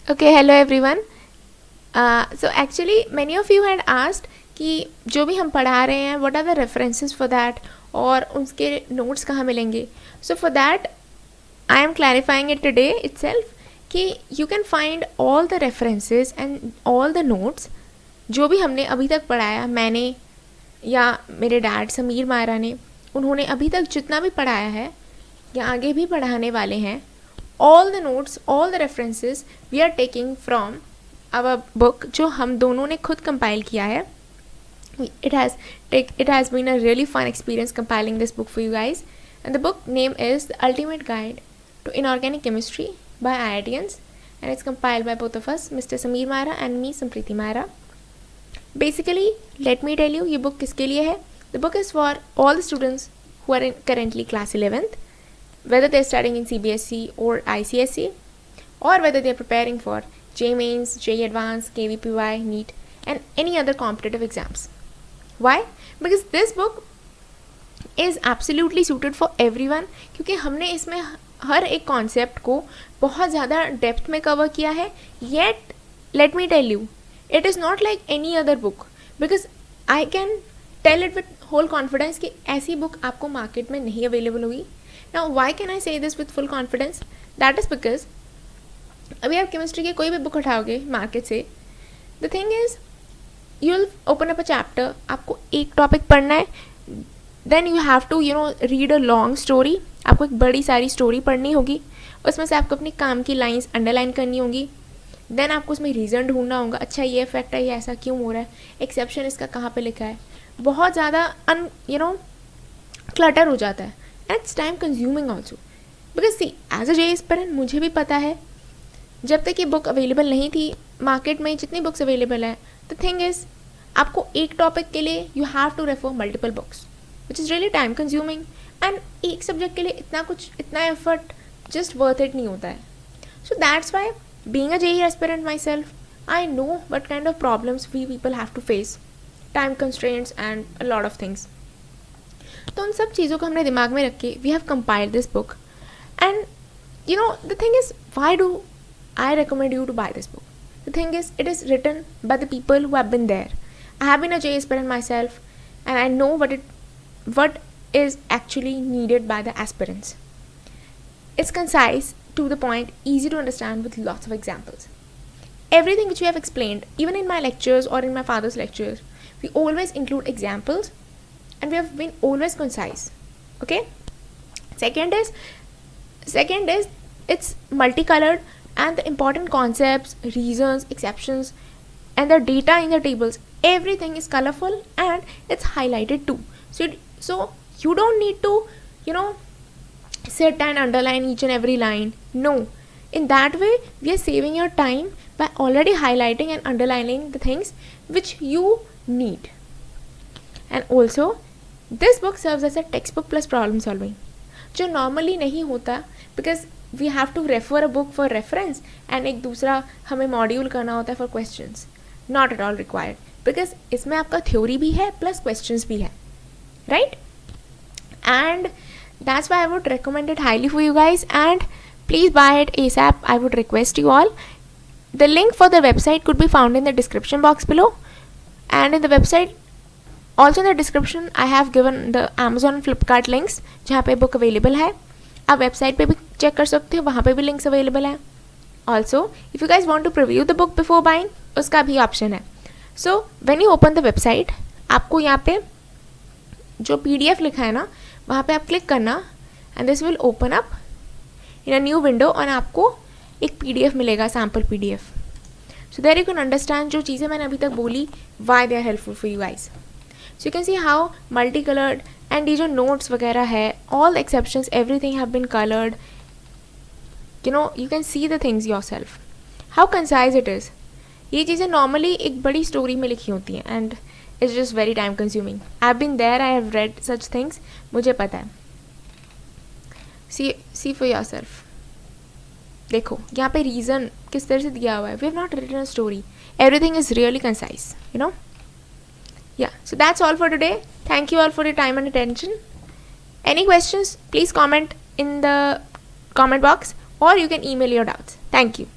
Okay, hello everyone. So actually many of you had asked कि जो भी हम पढ़ा रहे हैं what are the references for that और उसके notes कहाँ मिलेंगे. So for that I am clarifying it today itself कि you can find all the references and all the notes जो भी हमने अभी तक पढ़ाया, मैंने या मेरे डैड समीर मायरा ने, उन्होंने अभी तक जितना भी पढ़ाया है या आगे भी पढ़ाने वाले हैं, all the notes, all the references we are taking from our book जो हम दोनों ने खुद compile किया है. It has been a really fun experience compiling this book for you guys, and the book name is The Ultimate Guide to Inorganic Chemistry by IITians, and it's compiled by both of us, Mr. Samir Mayra and me, Sampriti Mayra. Basically, let me tell you, ये book किसके लिए है. The book is for all the students who are in currently class 11th, whether they're studying in CBSE or ICSE, or whether they're preparing for JEE Mains, JEE Advanced, KVPY, NEET, and any other competitive exams. Why? Because this book is absolutely suited for everyone, क्योंकि हमने इसमें हर एक concept को बहुत ज़्यादा depth में cover किया है. Yet, let me tell you, it is not like any other book, because I can tell it with whole confidence कि ऐसी बुक आपको मार्केट में नहीं अवेलेबल होगी. Now, why can I say this with full confidence? That is because अभी आप chemistry की कोई भी बुक उठाओगे मार्केट से, the thing is you will open up a chapter, आपको एक टॉपिक पढ़ना है, then you have to read a long story. आपको एक बड़ी सारी स्टोरी पढ़नी होगी, उसमें से आपको अपनी काम की लाइंस अंडरलाइन करनी होगी, देन आपको उसमें रीज़न ढूंढना होगा, अच्छा ये इफेक्ट है, ये ऐसा क्यों हो रहा है, एक्सेप्शन इसका कहाँ पे लिखा है. बहुत ज़्यादा क्लटर हो जाता है, and it's time consuming also. Because see, as a JEE aspirant मुझे भी पता है, जब तक ये बुक अवेलेबल नहीं थी मार्केट में, जितनी बुक्स अवेलेबल है, द थिंग इज़ आपको एक टॉपिक के लिए you have to refer multiple books, which is really time consuming, and एक सब्जेक्ट के लिए इतना एफर्ट जस्ट वर्थ इट नहीं होता है. So that's why being a JEE aspirant myself, I know what kind of problems we people have to face, time constraints and a lot of things. तो उन सब चीज़ों को हमने दिमाग में रख के we have compiled this book, and the thing is why do I recommend you to buy this book. The thing is it is written by the people who have been there. I have been a JEE aspirant myself, and I know what is actually needed by the aspirants. It's concise, to the point, easy to understand with lots of examples. Everything which we have explained, even in my lectures or in my father's lectures, we always include examples, and we have been always concise. Okay, second is it's multicolored, and the important concepts, reasons, exceptions, and the data in the tables, everything is colorful and it's highlighted too. So you don't need to sit and underline each and every line. No, in that way we are saving your time by already highlighting and underlining the things which you need. And also this book serves as a textbook plus problem solving, जो normally नहीं होता, because we have to refer a book for reference and एक दूसरा हमें module करना होता है for questions. Not at all required, because इसमें आपका theory भी है plus questions भी है, right? And that's why I would recommend it highly for you guys, and please buy it ASAP. I would request you all. The link for the website could be found in the description box below, and in the website also in the description I have given the Amazon and Flipkart links जहाँ पे book available है. आप website पे भी check कर सकते हो, वहाँ पे भी links available है. Also, if you guys want to preview the book before buying, उसका भी option है. So when you open the website, आपको यहाँ पे जो PDF लिखा है ना, वहाँ पे आप click करना, and this will open up in a new window, और आपको एक PDF मिलेगा, sample PDF. So there you can understand जो चीज़ें मैंने अभी तक बोली, why they are helpful for you guys. So you can see how multicolored, and ये जो notes वगैरह है, all the exceptions, everything have been colored. You can see the things yourself. How concise it is. ये चीज़ें normally एक बड़ी story में लिखी होती हैं, and it's just very time consuming. I've been there, I have read such things. मुझे पता है. See for yourself. देखो यहाँ पे reason किस तरह से दिया हुआ है. We have not written a story. Everything is really concise. Yeah, so that's all for today. Thank you all for your time and attention. Any questions, please comment in the comment box, or you can email your doubts. Thank you.